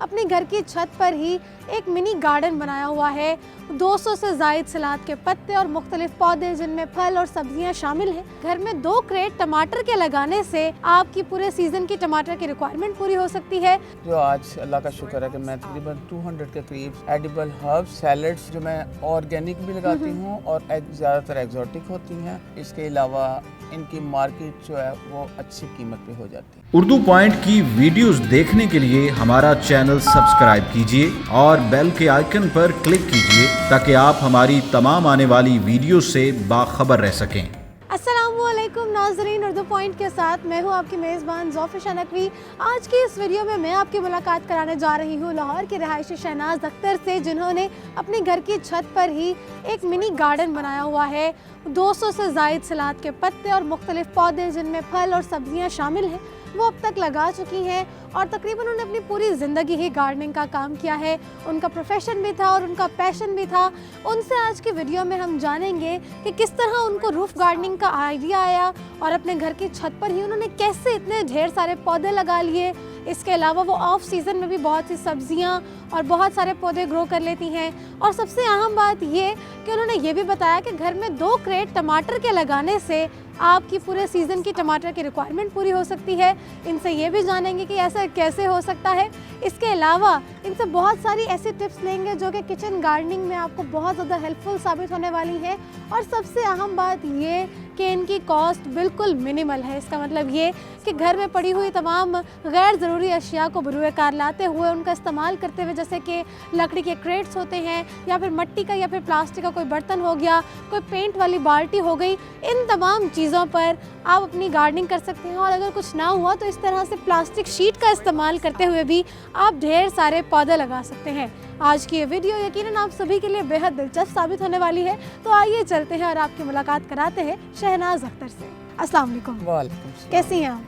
अपने घर की छत पर ही एक मिनी गार्डन बनाया हुआ है। 200 से ज़ायद सलाद के पत्ते और मुख्तलिफ पौधे जिनमें फल और सब्जियां शामिल हैं। घर में 2 क्रेट टमाटर के लगाने से आपकी पूरे सीजन की टमाटर की रिक्वायरमेंट पूरी हो सकती है। जो आज अल्लाह का शुक्र है कि मैं तकरीबन 200 के करीब एडिबल हर्ब्स सैलड्स जो मैं ऑर्गेनिक भी लगाती हूँ और ज़्यादातर एग्जॉटिक होती हैं। इसके अलावा इनकी मार्केट जो है वो अच्छी कीमत पे हो जाती है। उर्दू पॉइंट की वीडियोस देखने के लिए हमारा चैनल सब्सक्राइब कीजिए और बेल के आइकन पर क्लिक कीजिए ताकि आप हमारी तमाम आने वाली वीडियो से बाखबर रह सकें। अस्सलामुअलैकुम नाज़रीन, उर्दू पॉइंट के साथ मैं हूँ आपकी मेज़बान ज़ोफ़िशा नकवी। आज की इस वीडियो में मैं आपकी मुलाकात कराने जा रही हूँ लाहौर के रहायशी शहनाज अख्तर से, जिन्होंने अपने घर की छत पर ही एक मिनी गार्डन बनाया हुआ है। 200 से ज़ायद सलाद के पत्ते और मुख्तलिफ पौधे जिनमें फल और सब्जियाँ शामिल हैं वो अब तक लगा चुकी हैं और तकरीबन उन्होंने अपनी पूरी ज़िंदगी ही गार्डनिंग का काम किया है। उनका प्रोफेशन भी था और उनका पैशन भी था। उनसे आज की वीडियो में हम जानेंगे कि किस तरह उनको रूफ गार्डनिंग का आइडिया आया और अपने घर की छत पर ही उन्होंने कैसे इतने ढेर सारे पौधे लगा लिए। इसके अलावा वो ऑफ सीज़न में भी बहुत सी सब्जियां और बहुत सारे पौधे ग्रो कर लेती हैं। और सबसे अहम बात ये कि उन्होंने ये भी बताया कि घर में 2 क्रेट टमाटर के लगाने से आपकी पूरे सीज़न की टमाटर की रिक्वायरमेंट पूरी हो सकती है। इनसे ये भी जानेंगे कि ऐसा कैसे हो सकता है। इसके अलावा इनसे बहुत सारी ऐसी टिप्स लेंगे जो कि किचन गार्डनिंग में आपको बहुत ज़्यादा हेल्पफुल साबित होने वाली हैं। और सबसे अहम बात ये कि इनकी कॉस्ट बिल्कुल मिनिमल है। इसका मतलब ये कि घर में पड़ी हुई तमाम गैर ज़रूरी अशिया को बरूए कार लाते हुए उनका इस्तेमाल करते हुए, जैसे कि लकड़ी के क्रेट्स होते हैं या फिर मिट्टी का या फिर प्लास्टिक का कोई बर्तन हो गया, कोई पेंट वाली बाल्टी हो गई, इन तमाम चीज़ों पर आप अपनी गार्डनिंग कर सकते हैं। और अगर कुछ ना हुआ तो इस तरह से प्लास्टिक शीट का इस्तेमाल करते हुए भी आप ढेर सारे पौधे लगा सकते हैं। आज की ये वीडियो यकीनन आप सभी के लिए बेहद दिलचस्प साबित होने वाली है। तो आइए चलते हैं और आपकी मुलाकात कराते हैं शहनाज अख्तर से। अस्सलाम वालेकुम। वालेकुम सलाम। कैसी हैं आप?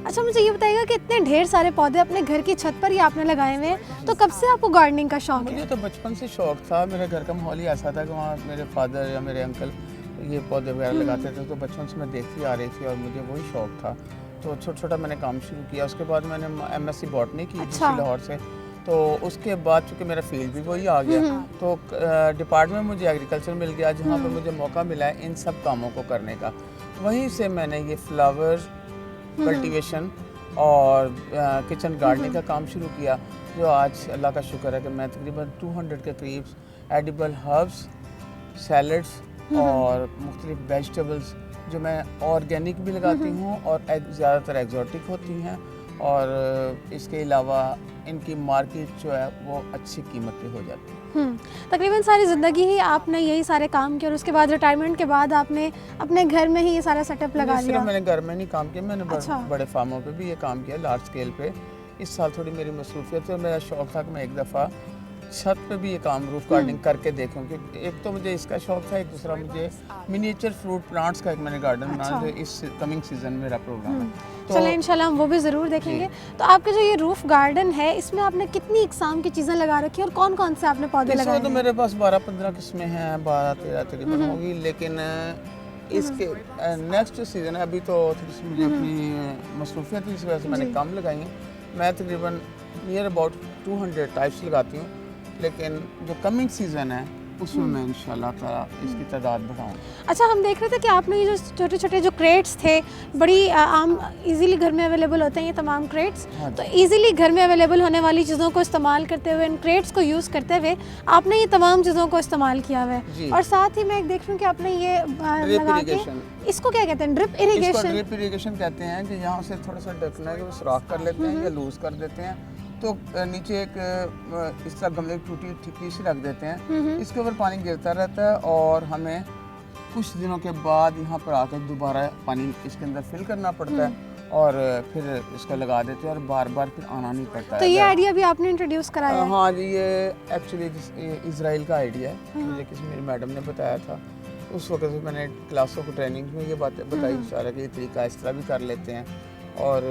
अच्छा, मुझे ये बताइएगा कि इतने ढेर सारे पौधे अपने घर की छत पर ही आपने लगाए हुए हैं, तो कब से आपको गार्डनिंग का शौक है? मुझे तो बचपन से शौक था। मेरे घर का माहौल ही ऐसा था कि वहाँ मेरे फादर या मेरे अंकल ये पौधे वगैरह लगाते थे, तो बचपन से मैं देखती आ रही थी और मुझे वही शौक था। तो छोटा छोटा मैंने काम शुरू किया। उसके बाद मैंने MSc बॉटनी की थी लाहौर से। तो उसके बाद चूँकि मेरा फील्ड भी वही आ गया, तो डिपार्टमेंट मुझे एग्रीकल्चर मिल गया, जहाँ पर मुझे मौका मिला है इन सब कामों को करने का। वहीं से मैंने ये फ्लावर कल्टीवेशन और किचन गार्डनिंग का काम शुरू किया, जो आज अल्लाह का शुक्र है कि मैं तकरीबन 200 के करीब एडिबल हर्ब्स सैलड्स और मुख्तलिफ वेजिटेबल्स जो मैं ऑर्गेनिक भी लगाती हूँ और ज़्यादातर एग्जॉटिक होती हैं। और इसके अलावा इनकी मार्केट जो है वो अच्छी कीमत पे हो जाती है। तकरीबन सारी ज़िंदगी ही आपने यही सारे काम किए और उसके बाद रिटायरमेंट के बाद आपने अपने घर में ही ये सारा सेटअप लगा लिया? सिर्फ मैंने घर में नहीं काम किया, मैंने बड़े फार्मों पे भी ये काम किया, लार्ज स्केल पे। इस साल थोड़ी मेरी मसरूफियत है, मेरा शौक था कि मैं एक दफ़ा छत पे भी ये काम रूफ गार्डनिंग करके देखूं। कि एक तो मुझे इसका शौक था, एक दूसरा मुझे मिनिएचर फ्रूट प्लांट्स का एक मैंने गार्डन बनाया जो इस कमिंग सीजन मेरा प्रोग्राम है। तो चलें इंशाल्लाह हम वो भी ज़रूर देखेंगे। तो आपका जो ये रूफ गार्डन है, इसमें आपने कितनी इकसाम की चीज़ें लगा रखी है और कौन कौन से आपने पौधे लगाए हैं? तो मेरे पास 12-15 किस्में हैं, 12-13 तकरीबन होगी। लेकिन इसके नेक्स्ट सीज़न है, अभी तो थोड़ी सी मुझे अपनी मसरूफियत की वजह से मैंने कम लगाई हैं। मैं तकरीबन नियर अबाउट 200 टाइप्स लगाती हूँ, लेकिन जो कमिंग सीज़न है उसमें मैं इंशाल्लाह ताला इसकी तादाद बढ़ाऊँ। अच्छा, हम देख रहे थे कि आपने ये जो छोटे छोटे जो क्रेट्स थे, बड़ी आम इजीली घर में अवेलेबल होते हैं ये तमाम क्रेट्स। तो इजीली घर में अवेलेबल होने वाली चीज़ों को इस्तेमाल करते हुए, इन क्रेट्स को यूज़ करते हुए आपने ये तमाम चीज़ों को इस्तेमाल किया हुआ है। और साथ ही मैं देख रही हूँ कि आपने ये लगा के, इसको क्या कहते हैं? Drip irrigation. ड्रिप इरिगेशन कहते हैं कि यहाँ से थोड़ा सा ढकना है कि वो सुराख कर लेते हैं या लूज़ कर देते हैं, तो नीचे एक इस तरह गमले की टूटी ठिपकी सी रख देते हैं। इसके ऊपर पानी गिरता रहता है और हमें कुछ दिनों के बाद यहाँ पर आकर दोबारा पानी इसके अंदर फिल करना पड़ता है और फिर इसको लगा देते हैं और बार बार फिर आना नहीं पड़ता। तो ये आइडिया भी आपने इंट्रोड्यूस कराया है? हाँ जी, ये एक्चुअली इजराइल का आइडिया है। मुझे किसी मेरी मैडम ने बताया था। उस वक्त से मैंने क्लासों को ट्रेनिंग में ये बातें बताई सारा कि ये तरीका इस तरह भी कर लेते हैं। और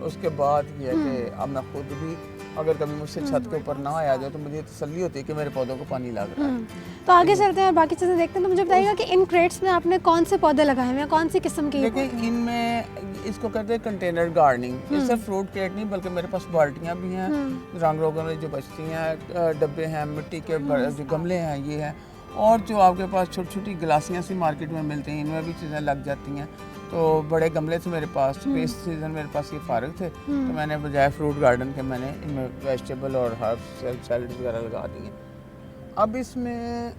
उसके बाद ये है कि अब मैं खुद भी अगर कभी मुझसे छत के ऊपर ना आया जाए तो मुझे तसल्ली होती है कि मेरे पौधों को पानी लग रहा है। तो आगे चलते हैं और बाकी चीज़ें देखते हैं। तो मुझे बताइएगा कि इन क्रेट्स में आपने कौन से पौधे लगाए हुए हैं, कौन सी किस्म के ये देखिए, पौधे हैं? इनमें इसको कहते हैं कंटेनर गार्डनिंग। ये सिर्फ फ्रूट क्रेट नहीं बल्कि मेरे पास बाल्टियाँ भी हैं, रंग रोगन में जो बचती हैं, डब्बे हैं, मिट्टी के जो गमले हैं ये हैं, और जो आपके पास छोटी छोटी गिलासियाँ सी मार्केट में मिलती हैं, इनमें भी चीज़ें लग जाती हैं। तो बड़े गमले थे मेरे पास, तो इस सीज़न मेरे पास ये फारग थे, तो मैंने बजाय फ्रूट गार्डन के मैंने इनमें वेजिटेबल और हर्ब्स सैलड वगैरह लगा दिए। अब इसमें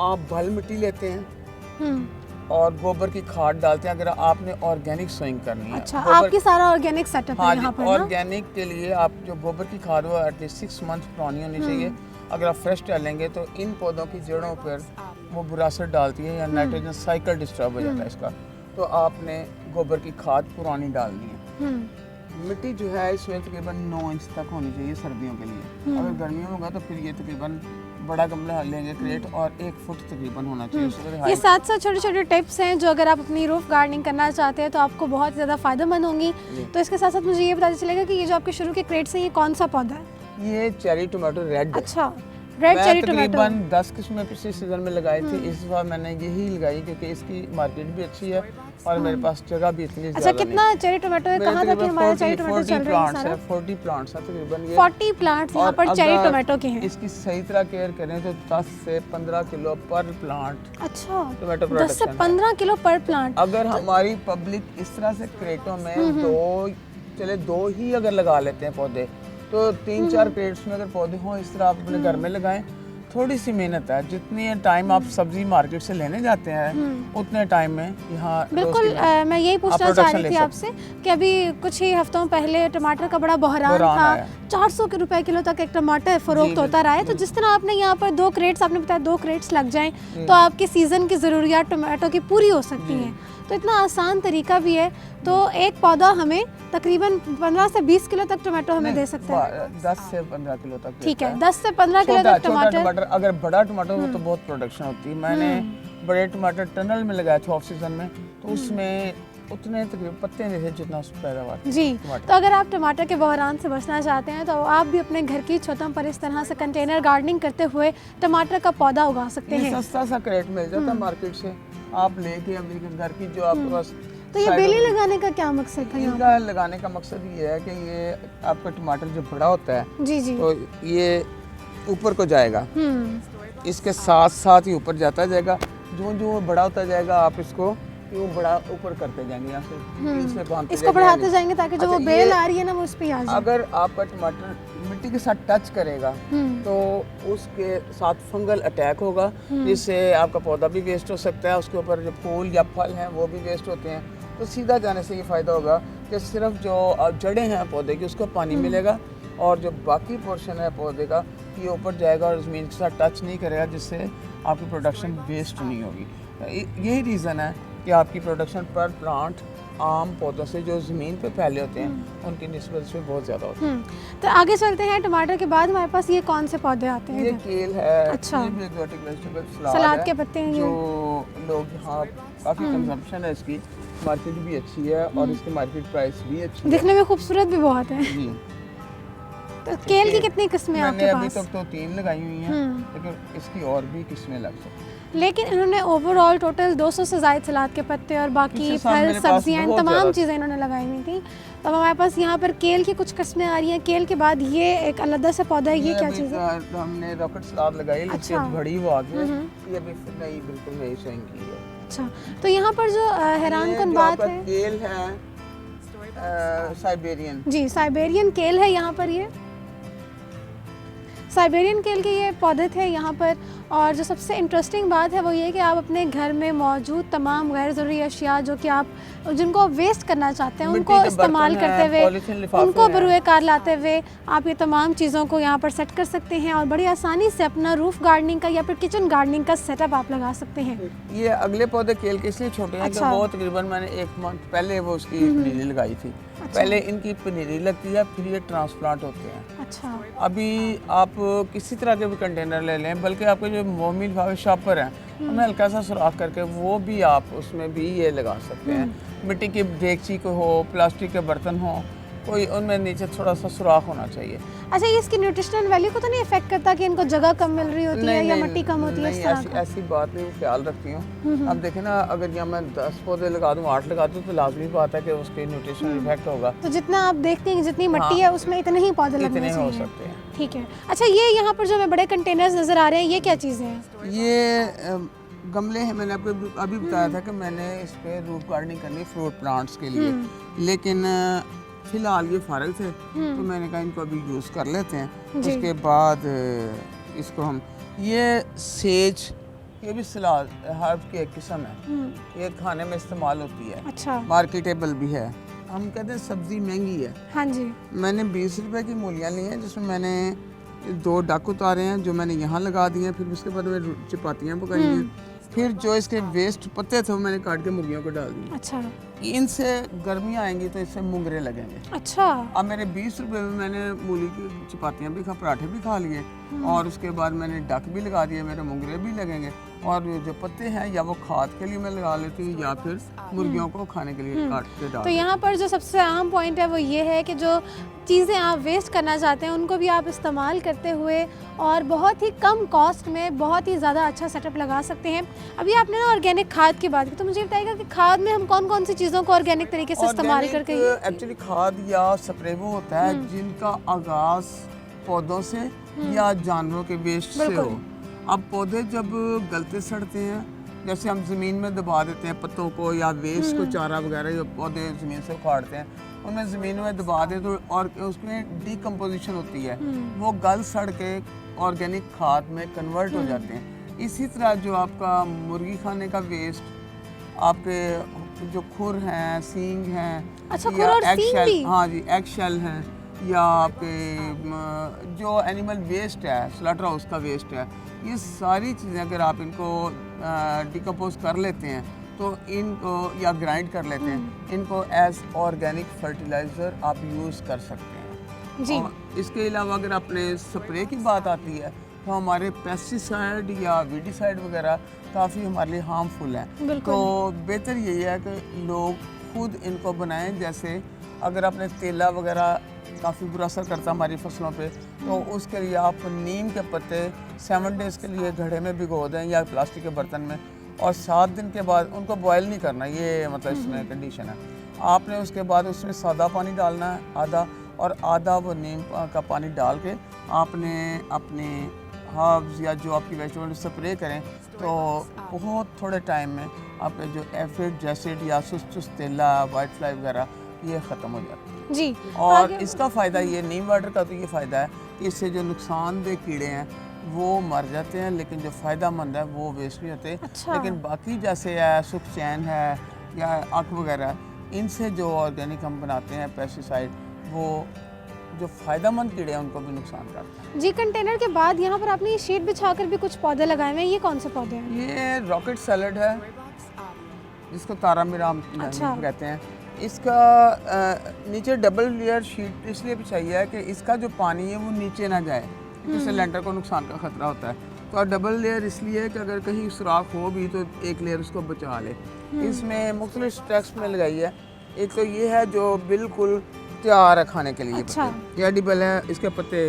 आप भल मिट्टी लेते हैं और गोबर की खाद डालते हैं अगर आपने ऑर्गेनिक सोइंग करनी है। अच्छा, आपकी सारा ऑर्गेनिक सेटअप है यहाँ पर ना? ऑर्गेनिक के लिए आप जो गोबर की खाद वो एटलीस्ट 6 मंथ पुरानी होनी चाहिए। अगर आप फ्रेश डालेंगे तो इन पौधों की जड़ों पर वो बुरा असर डालती है या नाइट्रोजन साइकिल डिस्टर्ब हो जाता है इसका, तो आपने गोबर की खाद पुरानी डालनी है। मिट्टी जो है इसमें तकरीबन 9 इंच तक होनी चाहिए सर्दियों के लिए। अगर गर्मियों में होगा तो फिर ये तकरीबन बड़ा गमला लेंगे क्रेट और 1 फुट तकरीबन होना चाहिए। ये साथ छोटे छोटे टिप्स हैं जो अगर आप अपनी रूफ गार्डनिंग करना चाहते हैं तो आपको बहुत ज़्यादा फ़ायदेमंद होंगी। तो इसके साथ साथ मुझे ये पता चलेगा कि ये जो आपके शुरू के क्रेट्स हैं ये कौन सा पौधा है? ये चेरी टोमेटो रेड। अच्छा, रेड चेरी टोमेटो। तकरीबन 10 किस्में पिछले सीजन में लगाई थी, इस बार मैंने यही लगाई क्योंकि इसकी मार्केट भी अच्छी है और मेरे पास जगह भी इतनी अच्छा, कितना चेरी टोमेटो है? कहाँ तक हमारे चेरी टोमेटो चल रहे हैं सारा? 40 प्लांट्स हैं तकरीबन। ये 40 प्लांट्स यहाँ पर चेरी टोमेटो के हैं। इसकी सही तरह केयर करें तो 10 से 15 किलो पर प्लांट। अच्छा, टोमेटो 10 से 15 किलो पर प्लांट। अगर हमारी पब्लिक इस तरह से क्रेटों में दो ही अगर लगा लेते हैं पौधे, तो 3-4 क्रेट्स में अगर पौधे हों इस तरह आप अपने घर में लगाएं। थोड़ी सी मेहनत है, जितनी टाइम आप सब्जी मार्केट से लेने जाते हैं उतने टाइम में यहाँ बिल्कुल। मैं यही पूछना चाह रही थी आपसे कि अभी कुछ ही हफ्तों पहले टमाटर का बड़ा बहरान था, 400 रुपए किलो तक एक टमाटर फरोख्त होता रहा है। तो जिस तरह आपने यहाँ पर 2 क्रेट्स, आपने बताया 2 क्रेट्स लग जाएं तो आपके सीजन की ज़रूरियात टमाटो की पूरी हो सकती हैं। तो इतना आसान तरीका भी है। तो एक पौधा हमें तकरीबन 15 से 20 किलो तक टमाटो हमें दे सकता है। 10 से 15 किलो तक। ठीक है, 10 से 15 किलो तक टमाटर। अगर बड़ा टमाटर हो तो बहुत प्रोडक्शन होती है। मैंने बड़े टमाटर टनल में लगाए थे ऑफ सीजन में, तो उसमें उतने तकरीबन पत्ते नहीं थे जितना उस पैदावार जी। तो अगर आप टमाटर के बहरान से बचना चाहते हैं तो आप भी अपने घर की छतों पर इस तरह से कंटेनर गार्डनिंग करते हुए टमाटर का पौधा उगा सकते हैं। सस्ता सा क्रेट मिल जाता है मार्केट से, आप लेके अपने घर की जो आपके पास। तो ये बेली लगाने का क्या मकसद था? इनका लगाने का मकसद ये है कि ये आपका टमाटर जो बड़ा होता है जी जी, तो ये ऊपर को जाएगा, इसके साथ साथ ही ऊपर जाता जाएगा। जो जो बड़ा होता जाएगा आप इसको यूँ बड़ा ऊपर करते जाएंगे, यहाँ से बांधते इसको बढ़ाते जाएंगे ताकि जो वो बेल आ रही है ना वो उस पे आ जाए। अगर आपका टमाटर मिट्टी के साथ टच करेगा तो उसके साथ फंगल अटैक होगा, जिससे आपका पौधा भी वेस्ट हो सकता है, उसके ऊपर जो फूल या फल हैं वो भी वेस्ट होते हैं। तो सीधा जाने से ये फ़ायदा होगा कि सिर्फ जो जड़ें हैं पौधे की उसको पानी मिलेगा और जो बाकी पोर्शन है पौधे का ये ऊपर जाएगा और ज़मीन के साथ टच नहीं करेगा, जिससे आपकी प्रोडक्शन वेस्ट नहीं होगी। यही रीज़न है कि आपकी प्रोडक्शन पर प्लांट आम पौधों से जो ज़मीन पे फैले होते हैं उनकी निस्बत से बहुत ज़्यादा होती है। तो आगे चलते हैं। टमाटर के बाद हमारे पास ये कौन से पौधे आते हैं? ये केल है। अच्छा, ये भी एक्सोटिक वेजिटेबल सलाद के पत्ते हैं जो लोग यहाँ काफ़ी कंजम्पशन है इसकी, मार्केट भी अच्छी है और इसकी मार्केट प्राइस भी अच्छी है, दिखने में खूबसूरत भी बहुत है जी। तो केल की कितनी किस्में आपके पास? अभी तक तो 3 लगाई हुई हैं, लेकिन इसकी और भी किस्में लग सकती हैं। लेकिन इन्होंने ओवरऑल टोटल 200 से ज़ायद सलाद के पत्ते और बाकी फल सब्जियां तमाम चीज़ें इन्होंने लगाई हुई थी। तो हमारे पास यहाँ पर केल की कुछ किस्में आ रही हैं। केल के बाद ये एक अलग से पौधा है, ये क्या चीज़ है? हमने रॉकेट सलाद लगाई, अच्छा, बड़ी वो आ गई, ये अभी नई बिल्कुल नई सोइंग की है। अच्छा, तो यहाँ पर जो हैरानकुन बात है, केल है साइबेरियन। जी, साइबेरियन केल है यहाँ पर। ये साइबेरियन केल के ये पौधे थे यहाँ पर। और जो सबसे इंटरेस्टिंग बात है वो ये कि आप अपने घर में मौजूद तमाम गैर ज़रूरी अशिया जो कि आप जिनको वेस्ट करना चाहते हैं उनको इस्तेमाल करते हुए, उनको बरूए कार लाते हुए आप ये तमाम चीज़ों को यहाँ पर सेट कर सकते हैं और बड़ी आसानी से अपना रूफ गार्डनिंग का या फिर किचन गार्डनिंग का सेटअप आप लगा सकते हैं। ये अगले पौधे केल के इसलिए छोटे हैं कि वो तकरीबन मैंने 1 मंथ पहले वो उसकी पनीरी लगाई थी। पहले इनकी पनीरी लगती है, फिर ये ट्रांसप्लांट होते हैं। अच्छा, अभी आप किसी तरह के भी कंटेनर ले लें, बल्कि आपके जो मोमी लिफाफे शॉपर हैं उनमें हल्का सा सुराख करके वो भी आप उसमें भी ये लगा सकते हैं। मिट्टी की देगची को हो, प्लास्टिक के बर्तन हो, कोई उनमें नीचे थोड़ा सा सुराख होना चाहिए। अच्छा, ये इसकी न्यूट्रिशनल वैल्यू को तो नहीं इफेक्ट करता कि इनको जगह कम मिल रही होती है या मिट्टी कम होती है? इस तरह का ऐसी बात नहीं, ख्याल रखती हूँ। अब देखें ना, अगर यहाँ मैं 10 पौधे लगा दूँ, 8 लगा दूँ, तो लाजमी बात है कि उसके न्यूट्रिशनल इफेक्ट होगा। तो जितना आप देखते हैं जितनी मिट्टी है उसमें इतने ही पौधे लगने इतने हो चाहिए। सकते हैं। ठीक है। अच्छा, ये यहाँ पर जो हमें बड़े कंटेनर्स नजर आ रहे हैं, ये क्या चीज़ें हैं? ये गमले हैं। मैंने आपको अभी बताया था कि मैंने इस पे रूट गार्डनिंग करनी फ्रूट प्लांट्स के लिए, लेकिन फिलहाल ये फारग थे तो मैंने कहा इनको अभी यूज़ कर लेते हैं। उसके बाद इसको हम, ये सेज, ये भी सलाद हर्ब की एक किस्म है, ये खाने में इस्तेमाल होती है। अच्छा, मार्केटेबल भी है। हम कहते हैं सब्जी महंगी है। हाँ जी। मैंने 20 रुपए की मूलियाँ ली हैं, जिसमें मैंने 2 डक उतारे हैं जो मैंने यहाँ लगा दिए हैं। फिर उसके बाद मैंने चपातियाँ पकाई हैं। फिर जो इसके वेस्ट पत्ते थे वो मैंने काट के मुर्गियों को डाल दिए। अच्छा, इनसे गर्मियाँ आएंगी तो इससे मुंगरे लगेंगे। अच्छा। अब मेरे 20 रुपए में मैंने मूली की चपातियाँ भी पराठे भी खा लिए, और उसके बाद मैंने डक भी लगा दिए, मेरे मुंगरे भी लगेंगे। और जो पत्ते हैं या वो खाद के लिए मैं लगा लेती हूँ या फिर मुर्गियों को खाने के लिए काट के डाल। तो यहाँ पर जो सबसे अहम पॉइंट है वो ये है कि जो चीज़ें आप वेस्ट करना चाहते हैं उनको भी आप इस्तेमाल करते हुए और बहुत ही कम कॉस्ट में बहुत ही ज़्यादा अच्छा सेटअप लगा सकते हैं। अभी आपने ना ऑर्गेनिक खाद की बात की, तो मुझे बताइएगा कि खाद में हम कौन कौन सी चीज़ों को ऑर्गेनिक तरीके से इस्तेमाल करके? एक्चुअली खाद या स्प्रे वो होता है जिनका आगाज पौधों से या जानवरों के वेस्ट से हो। अब पौधे जब गलते सड़ते हैं, जैसे हम ज़मीन में दबा देते हैं पत्तों को या वेस्ट को, चारा वगैरह जो पौधे ज़मीन से उखाड़ते हैं, उनमें ज़मीन में दबा दें तो और उसमें डिकम्पोजिशन होती है, वो गल सड़ के ऑर्गेनिक खाद में कन्वर्ट हो जाते हैं। इसी तरह जो आपका मुर्गी खाने का वेस्ट, आपके जो खुर हैं, सींग हैं, अच्छा, या खुर और एग सींग शेल, भी? हाँ जी, एग शेल हैं, या आपके जो एनिमल वेस्ट है, स्लॉटर हाउस का वेस्ट है, ये सारी चीज़ें अगर आप इनको डिकम्पोज कर लेते हैं तो इनको, या ग्राइंड कर लेते हैं, इनको एज ऑर्गेनिक फर्टिलाइज़र आप यूज़ कर सकते हैं जी। और इसके अलावा अगर अपने स्प्रे की बात आती है तो हमारे पेस्टिसाइड या वीडिसाइड वगैरह काफ़ी हमारे लिए हार्मफुल हैं। तो बेहतर यही है कि लोग खुद इनको बनाएं। जैसे अगर आपने तेला वगैरह काफ़ी बुरा असर करता है हमारी फसलों पे, तो उसके लिए आप नीम के पत्ते 7 डेज़ के लिए घड़े में भिगो दें या प्लास्टिक के बर्तन में, और 7 दिन के बाद उनको बॉयल नहीं करना, ये मतलब इसमें कंडीशन है। आपने उसके बाद उसमें सादा पानी डालना है आधा, और आधा वो नीम का पानी डाल के आपने अपने हर्ब्स या जो आपकी वेजिटेबल स्प्रे करें, तो बहुत थोड़े टाइम में आपके जो एफिड, जैसिड या सुस्त तेला, वाइट फ्लाई वगैरह ये ख़त्म हो जाता है जी। और इसका फ़ायदा ये, नीम वाटर का तो ये फ़ायदा है कि इससे जो नुकसानदेह कीड़े हैं वो मर जाते हैं, लेकिन जो फ़ायदामंद है वो वेस्ट नहीं होते। अच्छा। लेकिन बाकी जैसे है सुख चैन है या अक वगैरह, इनसे जो ऑर्गेनिक हम बनाते हैं पेस्टिसाइड, वो जो फ़ायदामंद कीड़े हैं उनको भी नुकसान करते हैं। जी, कंटेनर के बाद यहाँ पर आपने ये शीट बिछाकर भी कुछ पौधे लगाए हुए हैं, ये कौन से पौधे हैं? ये रॉकेट सैलड है, जिसको तारा मीरा अच्छा। कहते हैं। इसका नीचे डबल लेयर शीट इसलिए भी चाहिए कि इसका जो पानी है वो नीचे ना जाए, जिससे लेंटर को नुकसान का खतरा होता है। तो डबल लेयर इसलिए है कि अगर कहीं सुराख हो भी तो एक लेयर उसको बचा ले। इसमें मुख्तलिफ स्टेक्स में लगाई है। एक तो ये है जो बिल्कुल तैयार है खाने के लिए, अच्छा। ये एडिबल है, इसके पत्ते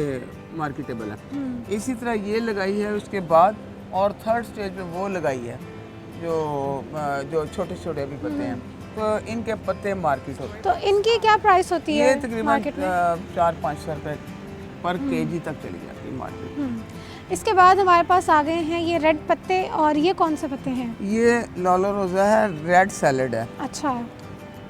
मार्केटेबल हैं। इसी तरह ये लगाई है उसके बाद, और थर्ड स्टेज पे वो लगाई है जो छोटे छोटे भी पत्ते हैं, तो इनके पत्ते मार्केट होते हैं। तो इनकी क्या प्राइस होती है? ये तकरीबन मार्केट में 400-500 रुपये पर केजी तक चली जाती है मार्केट। इसके बाद हमारे पास आ गए हैं ये रेड पत्ते, और ये कौन से पत्ते हैं? ये लाला रोज़ा है, रेड सैलड है। अच्छा।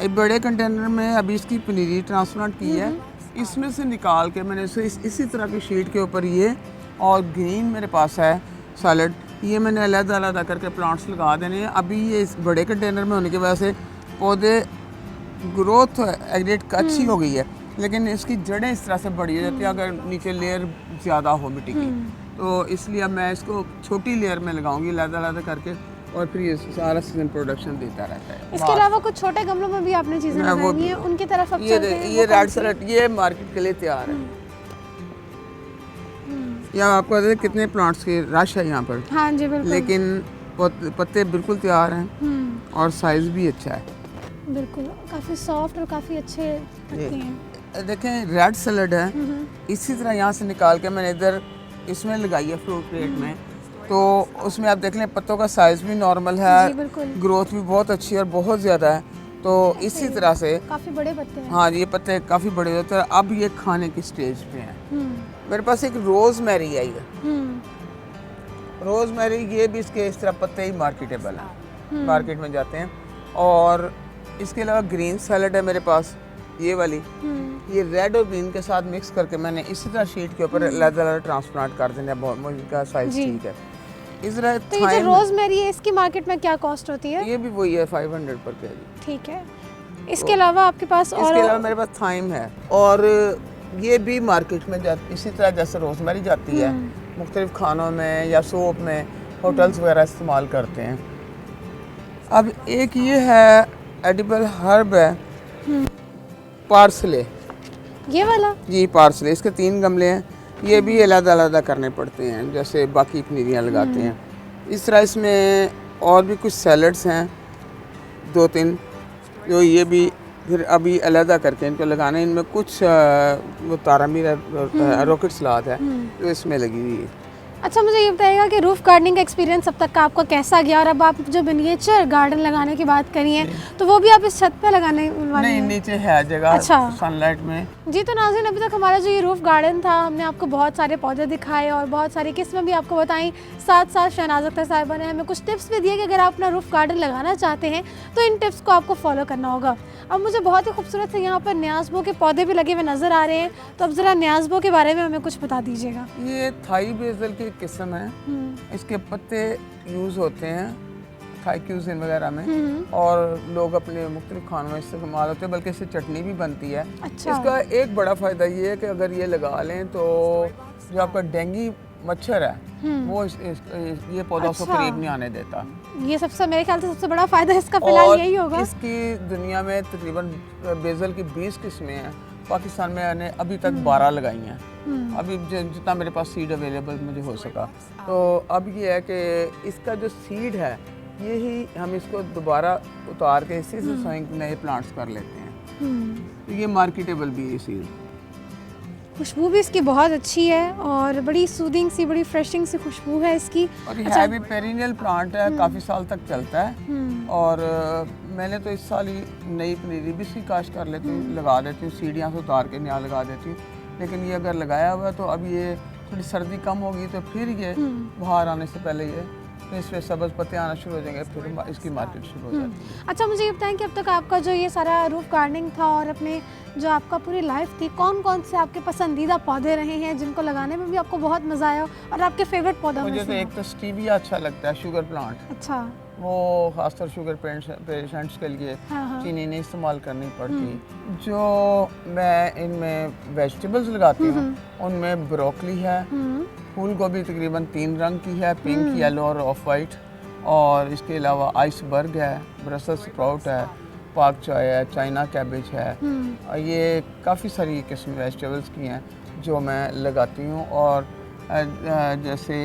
एक बड़े कंटेनर में अभी इसकी पनीरी ट्रांसप्लांट की है, इसमें से निकाल के मैंने इसी तरह की शीट के ऊपर ये, और ग्रीन मेरे पास है सैलड, ये मैंने अलग-अलग करके प्लांट्स लगा देने हैं। अभी ये इस बड़े कंटेनर में होने की वजह से पौधे ग्रोथ एग्रेट अच्छी हो गई है, लेकिन इसकी जड़ें इस तरह से बड़ी हो जाती है अगर नीचे लेयर ज़्यादा हो मिट्टी की, तो इसलिए अब मैं इसको छोटी लेयर में लगाऊंगी अलग-अलग करके, और फिर ये सारा सीजन प्रोडक्शन देता रहता है। इसके अलावा कुछ छोटे गमलों में भी आपने चीजें लगाई हैं, उनकी तरफ अब चलते हैं। ये रेड सैलड ये मार्केट के लिए तैयार है। यहाँ आपको पता है कितने प्लांट्स के रश है यहाँ पर। हाँ जी बिल्कुल। लेकिन पत्ते बिल्कुल तैयार हैं और साइज भी अच्छा है। बिल्कुल, काफ़ी सॉफ्ट और काफ़ी अच्छे पत्ते हैं। देखें रेड सैलड है, इसी तरह यहाँ से निकाल के मैंने इधर इसमें लगाई है फ्रूट प्लेट में। तो उसमें आप देख लें पत्तों का साइज़ भी नॉर्मल जी, है, बिल्कुल। ग्रोथ भी बहुत अच्छी है और बहुत ज़्यादा है। तो इसी तरह से काफ़ी बड़े पत्ते हैं। हाँ, ये पत्ते काफ़ी बड़े होते हैं। अब ये खाने की स्टेज पे हैं। हम्म, मेरे पास एक रोज़मेरी आई है। हम्म, रोज़मेरी ये भी इसके इस तरह पत्ते ही मार्केटेबल हैं, मार्केट में जाते हैं। और इसके अलावा ग्रीन सैलड है मेरे पास, ये वाली। ये रेड और ग्रीन के साथ मिक्स करके मैंने इसी तरह शीट के ऊपर अलग-अलग ट्रांसप्लांट कर देना है। बहुत इनका साइज जी। ठीक है। इस तरह तो ये जो thyme- रोजमेरी है इसकी मार्केट में क्या कॉस्ट होती है? ये भी वही है 500 पर केजी। ठीक है। इसके अलावा आपके पास और इसके अलावा मेरे पास थाइम है और ये भी मार्केट में इसी तरह जैसे रोजमेरी जाती है, मुख्तलिफ खानों में या सूप में, होटल्स वगैरह इस्तेमाल करते हैं। अब एक ये है एडिबल हर्ब है, पार्सले। ये वाला जी पार्सले, इसके 3 गमले हैं। ये भी अलग-अलग करने पड़ते हैं जैसे बाकी पनीरियाँ लगाते हैं। इस तरह इसमें और भी कुछ सैलड्स हैं 2-3 जो ये भी फिर अभी अलग करके इनको लगाना है। इनमें कुछ वो तारामीर रॉकेट सलाद है जो इसमें लगी हुई है। अच्छा, मुझे ये बताइएगा कि रूफ गार्डनिंग का एक्सपीरियंस अब तक का आपका कैसा गया? और अब आप जो मिनिएचर गार्डन लगाने की बात करी है तो वो भी आप इस छत पे लगाने वाले नहीं, हैं? नीचे है जगह अच्छा। सनलाइट में। जी, तो नाज़रीन अभी तक हमारा जो ये रूफ गार्डन था, हमने आपको बहुत सारे पौधे दिखाए और बहुत सारी किस्में भी आपको बताई। साथ साथ शहनाज अख्तर साहिबा ने हमें कुछ टिप्स भी दिए कि अगर आप अपना रूफ गार्डन लगाना चाहते हैं तो इन टिप्स को आपको फॉलो करना होगा। अब मुझे बहुत ही खूबसूरत से यहाँ पर न्याज़बो के पौधे भी लगे हुए नज़र आ रहे हैं, तो अब ज़रा न्याज़बो के बारे में हमें कुछ बता दीजिएगा। ये थाई बेसल की किस्म है। इसके पत्ते यूज़ होते हैं थाई क्यूजिन वगैरह में और लोग अपने मुख्तलिफ खानों में इस्तेमाल होते हैं, बल्कि इससे चटनी भी बनती है। अच्छा। इसका एक बड़ा फ़ायदा ये है कि अगर ये लगा लें तो जो आपका डेंगू मच्छर है वो ये पौधा उसको अच्छा। करीब नहीं आने देता। ये सबसे मेरे ख्याल से सबसे बड़ा फ़ायदा इसका फिलहाल यही होगा। इसकी दुनिया में तकरीबन बेसल की 20 किस्में हैं। पाकिस्तान में मैंने अभी तक 12 लगाई हैं। अभी जितना मेरे पास सीड अवेलेबल मुझे हो सका। तो अब ये है कि इसका जो सीड है यही हम इसको दोबारा उतार के इसी से नए प्लांट्स कर लेते हैं। तो ये मार्केटेबल भी है सीड। खुशबू भी इसकी बहुत अच्छी है और बड़ी सूदिंग सी, बड़ी फ्रेशिंग सी खुशबू है इसकी। और ये है भी पेरिनियल प्लांट है, काफ़ी साल तक चलता है। और मैंने तो इस साल ही नई पनीरी भी इसकी काश्त कर लेती हूँ, लगा देती हूँ, सीढ़ियाँ से उतार के नया लगा देती हूँ। लेकिन ये अगर लगाया हुआ है तो अब ये थोड़ी सर्दी कम होगी तो फिर ये बाहर आने से पहले ये तो इस पर सब्ज़ पत्ते आना शुरू हो जाएंगे, फिर इसकी मार्केट शुरू हो जाती है। अच्छा, मुझे ये बताएं कि अब तक आपका जो ये सारा रूफ गार्डनिंग था और अपने जो आपका पूरी लाइफ थी, कौन कौन से आपके पसंदीदा पौधे रहे हैं जिनको लगाने में भी आपको बहुत मज़ा आया और आपके फेवरेट पौधा में मुझे तो से? एक तो स्टीविया अच्छा लगता है, शुगर प्लांट। अच्छा। वो खासतौर शुगर पेशेंट्स के लिए हाँ। चीनी नहीं इस्तेमाल करनी पड़ती। जो मैं इनमें वेजिटेबल्स लगाती हूँ उनमें ब्रोकली है, फूल गोभी तकरीबन 3 रंग की है, पिंक, येलो और ऑफ वाइट। और इसके अलावा आइसबर्ग है, ब्रसल्स स्प्राउट है, पाक चाय है, चाइना कैबेज है। और ये काफ़ी सारी किस्म वेजिटेबल्स की हैं जो मैं लगाती हूँ। और जैसे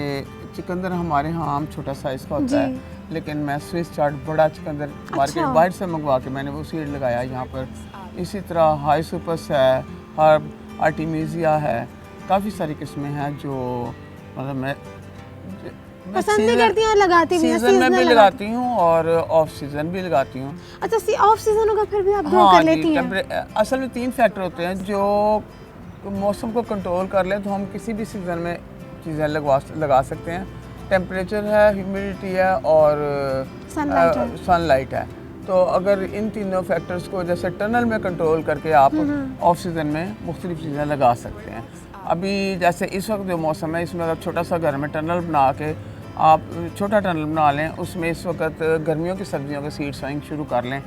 चुकंदर हमारे यहाँ आम छोटा साइज़ का होता है, लेकिन मैं स्विस चार्ट बड़ा चुकंदर मार्केट बाहर से मंगवा के मैंने वो सीड लगाया यहाँ पर। इसी तरह हाई सुपस है, हर्ब आर्टिमीजिया है, काफ़ी सारी किस्में हैं जो मतलब मैं पसंद भी करती हैं और लगाती भी हैं। सीजन में भी लगाती हूँ और ऑफ सीजन भी लगाती हूँ। अच्छा, ऑफ सीजन होगा फिर भी आप ग्रो हाँ कर लेती हैं? असल में 3 फैक्टर होते हैं जो मौसम को कंट्रोल कर लें तो हम किसी भी सीज़न में चीज़ें लगा सकते हैं। टेम्परेचर है, ह्यूमिडिटी है और सनलाइट है। तो अगर इन तीनों फैक्टर्स को जैसे टनल में कंट्रोल करके आप ऑफ सीज़न में मुख्तलिफ चीज़ें लगा सकते हैं। अभी जैसे इस वक्त जो मौसम है इसमें अगर छोटा सा घर में टनल बना के आप छोटा टनल बना लें, उसमें इस वक्त गर्मियों की सब्जियों के सीड सोइंग शुरू कर लें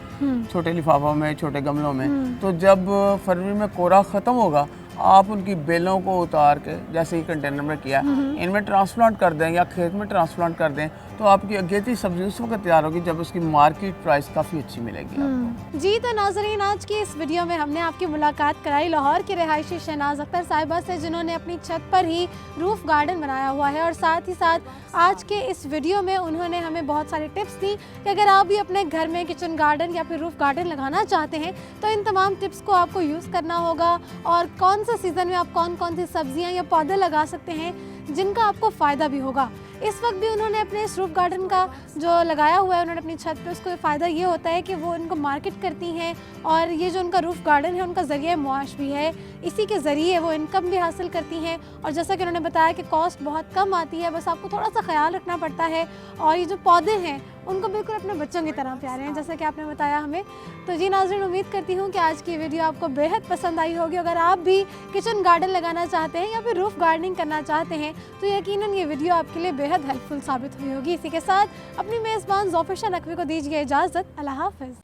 छोटे लिफाफों में, छोटे गमलों में। तो जब फरवरी में कोरा ख़त्म होगा आप उनकी बेलों को उतार के जैसे ही कंटेनर में किया इनमें ट्रांसप्लांट कर दें या खेत में ट्रांसप्लांट कर दें तो आपकी अगेती सब्जी उस वक्त तैयार होगी जब उसकी मार्केट प्राइस काफ़ी अच्छी मिलेगी आपको। जी तो नाजरीन, आज की इस वीडियो में हमने आपकी मुलाकात कराई लाहौर के रहायशी शहनाज अख्तर साहिबा से, जिन्होंने अपनी छत पर ही रूफ गार्डन बनाया हुआ है। और साथ ही साथ आज के इस वीडियो में उन्होंने हमें बहुत सारी टिप्स दी कि अगर आप भी अपने घर में किचन गार्डन या फिर रूफ गार्डन लगाना चाहते हैं तो इन तमाम टिप्स को आपको यूज़ करना होगा, और कौन सा सीज़न में आप कौन कौन सी सब्जियां या पौधे लगा सकते हैं जिनका आपको फ़ायदा भी होगा। इस वक्त भी उन्होंने अपने इस रूफ गार्डन का जो लगाया हुआ है उन्होंने अपनी छत पे, उसको फ़ायदा ये होता है कि वो इनको मार्केट करती हैं, और ये जो उनका रूफ गार्डन है उनका ज़रिए मुआश भी है, इसी के ज़रिए वो इनकम भी हासिल करती हैं। और जैसा कि उन्होंने बताया कि कॉस्ट बहुत कम आती है, बस आपको थोड़ा सा ख्याल रखना पड़ता है। और ये जो पौधे हैं उनको बिल्कुल अपने बच्चों की तरह प्यारे हैं, जैसा कि आपने बताया हमें। तो जी नाज़रीन, उम्मीद करती हूँ कि आज की वीडियो आपको बेहद पसंद आई होगी। अगर आप भी किचन गार्डन लगाना चाहते हैं या फिर रूफ गार्डनिंग करना चाहते हैं तो यकीनन ये वीडियो आपके लिए बेहद हेल्पफुल साबित हुई होगी। इसी के साथ अपनी मेज़बान ज़ोफिशा नकवी को दीजिए इजाज़त। अल्लाह हाफ़िज़।